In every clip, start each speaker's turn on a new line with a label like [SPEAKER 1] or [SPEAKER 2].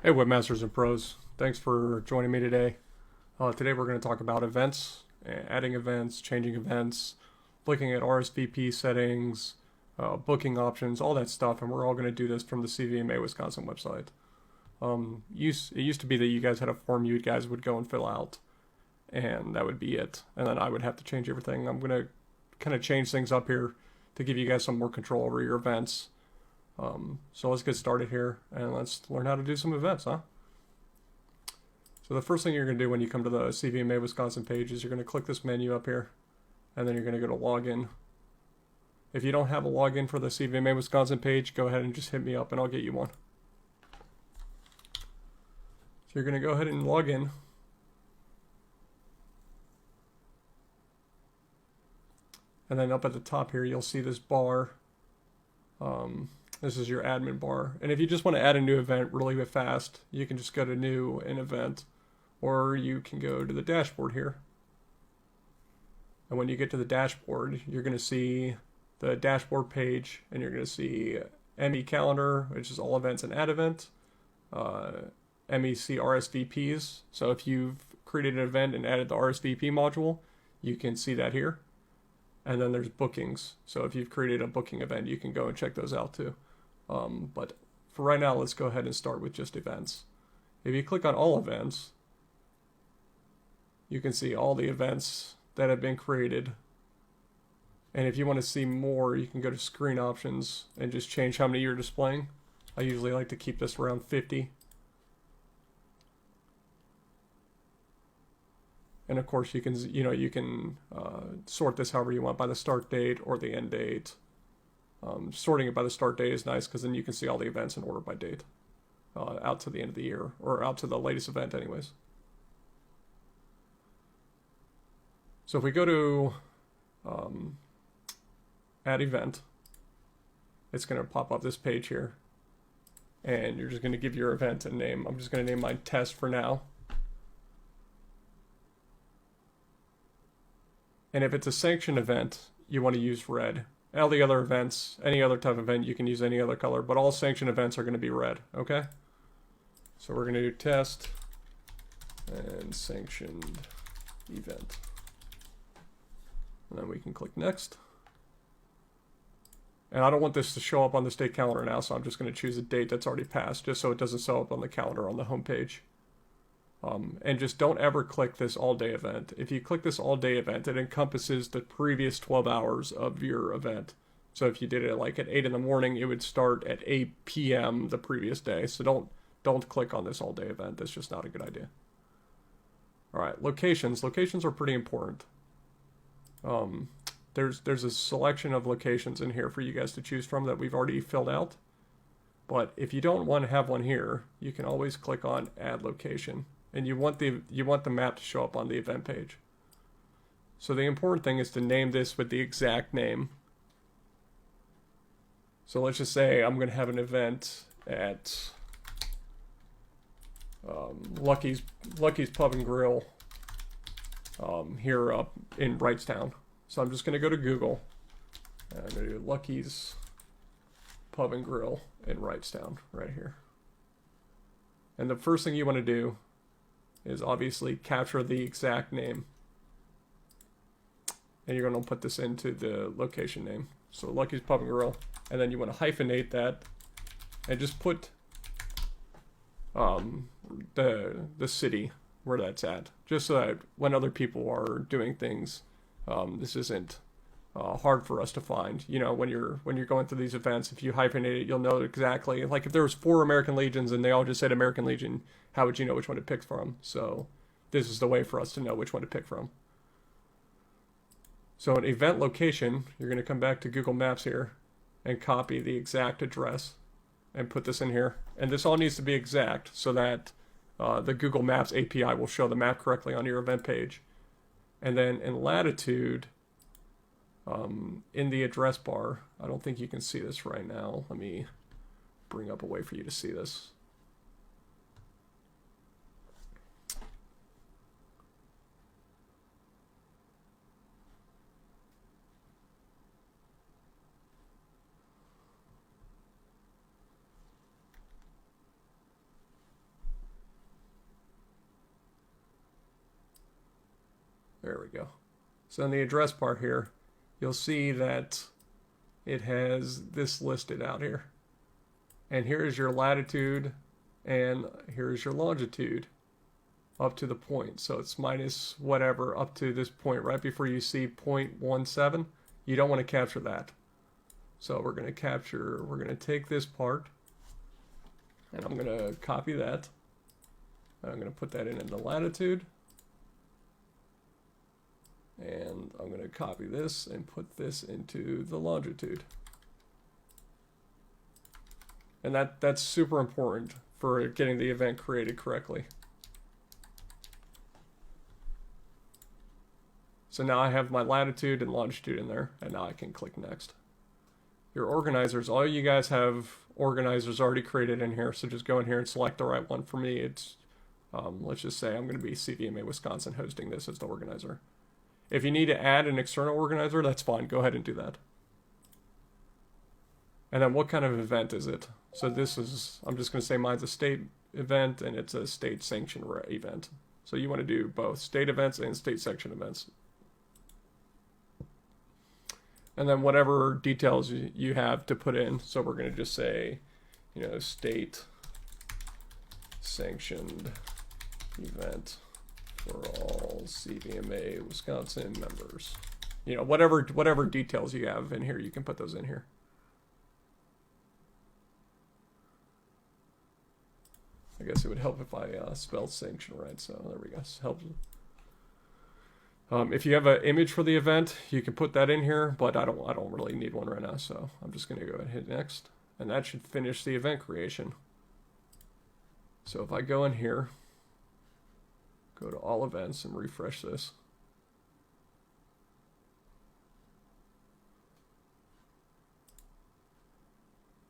[SPEAKER 1] Hey webmasters and pros, thanks for joining me today. Today we're going to talk about events, adding events, changing events, looking at RSVP settings, booking options, all that stuff, and we're all going to do this from the CVMA Wisconsin website. It used to be that you guys had a form you guys would go and fill out, and that would be it, and then I would have to change everything. I'm going to kind of change things up here to give you guys some more control over your events. So let's get started here and let's learn how to do some events, huh? So the first thing you're going to do when you come to the CVMA Wisconsin page is you're going to click this menu up here, and then you're going to go to login. If you don't have a login for the CVMA Wisconsin page, go ahead and just hit me up and I'll get you one. So you're going to go ahead and log in. And then up at the top here, you'll see this bar. This is your admin bar. And if you just want to add a new event really fast, you can just go to new and event, or you can go to the dashboard here. And when you get to the dashboard, you're going to see the dashboard page, and you're going to see ME calendar, which is all events and add event, MEC RSVPs. So if you've created an event and added the RSVP module, you can see that here. And then there's bookings. So if you've created a booking event, you can go and check those out too. But for right now, let's go ahead and start with just events. If you click on all events, you can see all the events that have been created. And if you want to see more, you can go to screen options and just change how many you're displaying. I usually like to keep this around 50. And of course, you can sort this however you want, by the start date or the end date. Sorting it by the start date is nice because then you can see all the events in order by date, out to the end of the year, or out to the latest event anyways. So if we go to add event, it's going to pop up this page here. And you're just going to give your event a name. I'm just going to name mine test for now. And if it's a sanctioned event, you want to use red. All the other events, any other type of event, you can use any other color, but all sanctioned events are going to be red, okay? So we're going to do test and sanctioned event. And then we can click next. And I don't want this to show up on the state calendar now, so I'm just going to choose a date that's already passed, just so it doesn't show up on the calendar on the home page. And just don't ever click this all-day event. If you click this all-day event, it encompasses the previous 12 hours of your event. So if you did it like at 8 in the morning, it would start at 8 p.m. the previous day. So don't click on this all-day event. That's just not a good idea. All right, locations. Locations are pretty important. There's a selection of locations in here for you guys to choose from that we've already filled out. But if you don't want to have one here, you can always click on Add Location. And you want the map to show up on the event page. So the important thing is to name this with the exact name. So let's just say I'm going to have an event at Lucky's Pub and Grill here up in Wrightstown. So I'm just going to go to Google and I'm going to do Lucky's Pub and Grill in Wrightstown right here. And the first thing you want to do is obviously capture the exact name. And you're going to put this into the location name. So Lucky's Pub and Grill. And then you want to hyphenate that and just put the city where that's at. Just so that when other people are doing things, this isn't hard for us to find. You know, when you're going through these events, if you hyphenate it, you'll know exactly. Like if there was 4 American Legions and they all just said American Legion, how would you know which one to pick from? So this is the way for us to know which one to pick from. So an event location, you're going to come back to Google Maps here and copy the exact address and put this in here. And this all needs to be exact so that the Google Maps API will show the map correctly on your event page. And then in latitude, in the address bar, I don't think you can see this right now. Let me bring up a way for you to see this. we go. So in the address part here, you'll see that it has this listed out here. And here's your latitude and here's your longitude up to the point. So it's minus whatever up to this point right before you see 0.17. You don't want to capture that. So we're going to take this part and I'm going to copy that. I'm going to put that in the latitude. And I'm going to copy this and put this into the longitude. And that's super important for getting the event created correctly. So now I have my latitude and longitude in there, and now I can click next. Your organizers, all you guys have organizers already created in here, so just go in here and select the right one. For me, it's, let's just say I'm going to be CVMA Wisconsin hosting this as the organizer. If you need to add an external organizer, that's fine. Go ahead and do that. And then what kind of event is it? So this is, I'm just going to say mine's a state event and it's a state sanctioned event. So you want to do both state events and state sanctioned events. And then whatever details you have to put in. So we're going to just say, you know, state sanctioned event for all CVMA Wisconsin members. You know, whatever details you have in here, you can put those in here. I guess it would help if I spelled sanction right. So there we go. Helps. If you have an image for the event, you can put that in here, but I don't really need one right now. So I'm just going to go ahead and hit next, and that should finish the event creation. So if I go in here, go to all events and refresh this.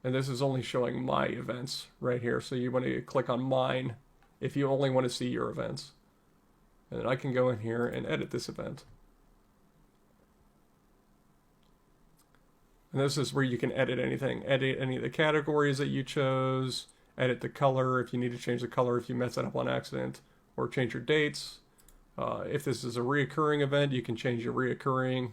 [SPEAKER 1] And this is only showing my events right here. So you want to click on mine if you only want to see your events. And then I can go in here and edit this event. And this is where you can edit anything. Edit any of the categories that you chose. Edit the color if you need to change the color if you mess that up on accident. Or change your dates. If this is a reoccurring event, you can change your reoccurring.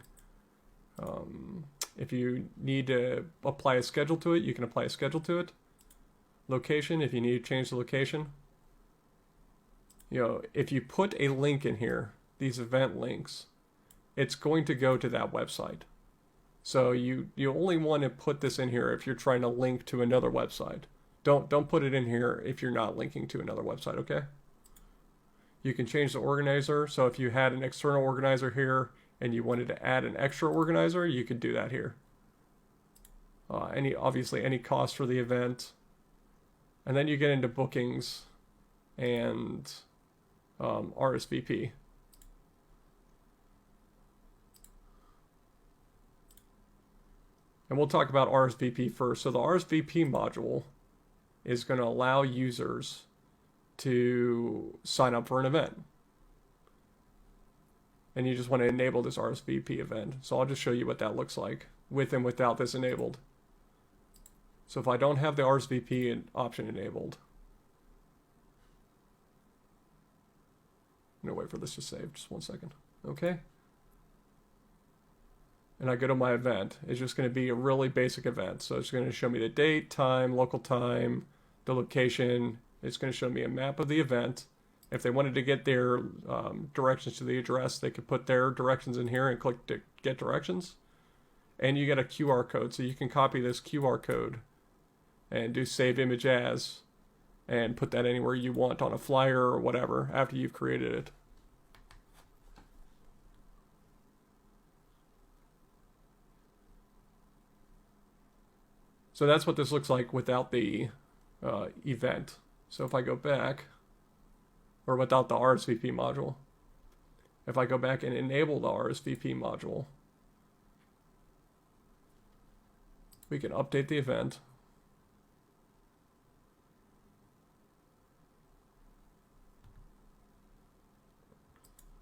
[SPEAKER 1] If you need to apply a schedule to it, you can apply a schedule to it. Location, if you need to change the location. You know, if you put a link in here, these event links, it's going to go to that website. So you only want to put this in here if you're trying to link to another website. Don't put it in here if you're not linking to another website, okay? You can change the organizer. So if you had an external organizer here and you wanted to add an extra organizer, you could do that here. Obviously any cost for the event. And then you get into bookings and RSVP. And we'll talk about RSVP first. So the RSVP module is going to allow users to sign up for an event. And you just want to enable this RSVP event. So I'll just show you what that looks like with and without this enabled. So if I don't have the RSVP option enabled, I'm going to wait for this to save, just 1 second. Okay. And I go to my event. It's just going to be a really basic event. So it's going to show me the date, time, local time, the location. It's going to show me a map of the event. If they wanted to get their directions to the address, they could put their directions in here and click to get directions. And you get a QR code, so you can copy this QR code and do save image as and put that anywhere you want on a flyer or whatever after you've created it. So that's what this looks like without the event. So if I go back, or without the RSVP module, if I go back and enable the RSVP module, we can update the event.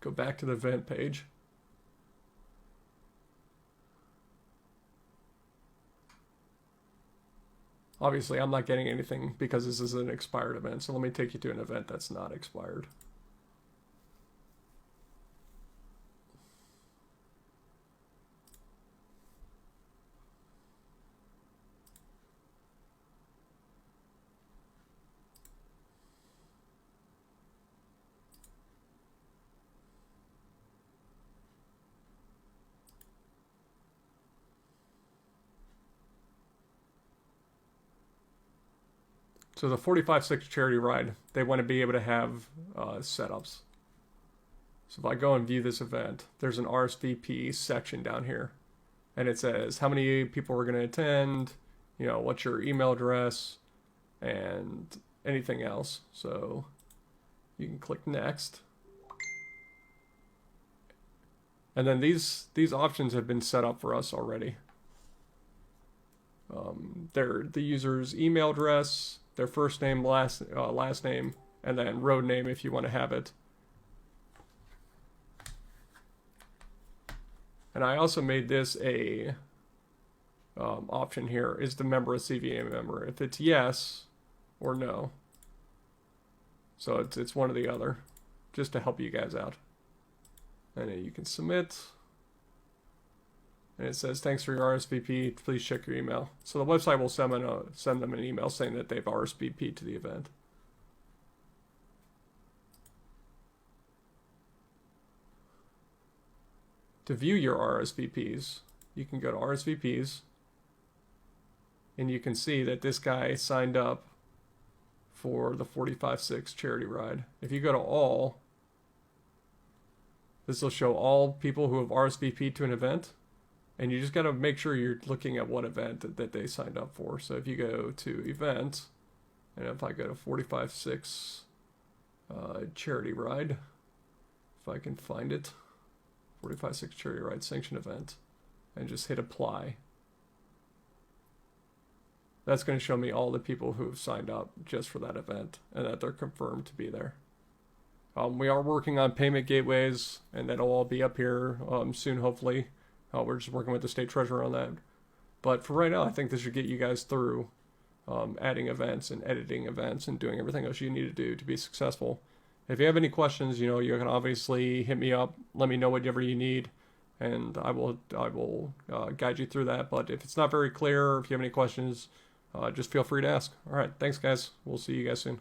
[SPEAKER 1] Go back to the event page. Obviously, I'm not getting anything because this is an expired event. So let me take you to an event that's not expired. So the 45-6 charity ride, they want to be able to have setups. So if I go and view this event, there's an RSVP section down here. And it says how many people are going to attend, you know, what's your email address, and anything else. So you can click next. And then these options have been set up for us already. They're the user's email address, their first name, last name, and then road name if you want to have it. And I also made this a option here, is the member a CVA member? If it's yes or no. So it's one or the other, just to help you guys out. And then you can submit. And it says, thanks for your RSVP, please check your email. So the website will send them an email saying that they've RSVP'd to the event. To view your RSVPs, you can go to RSVPs, and you can see that this guy signed up for the 45-6 charity ride. If you go to all, this will show all people who have RSVP'd to an event, and you just got to make sure you're looking at what event that they signed up for. So if you go to event, and if I go to 45-6 charity ride, if I can find it, 45-6 charity ride sanction event, and just hit apply. That's going to show me all the people who have signed up just for that event and that they're confirmed to be there. We are working on payment gateways, and that'll all be up here soon, hopefully. We're just working with the state treasurer on that. But for right now, I think this should get you guys through adding events and editing events and doing everything else you need to do to be successful. If you have any questions, you know, you can obviously hit me up, let me know whatever you need, and I will guide you through that. But if it's not very clear, or if you have any questions, just feel free to ask. All right, thanks guys. We'll see you guys soon.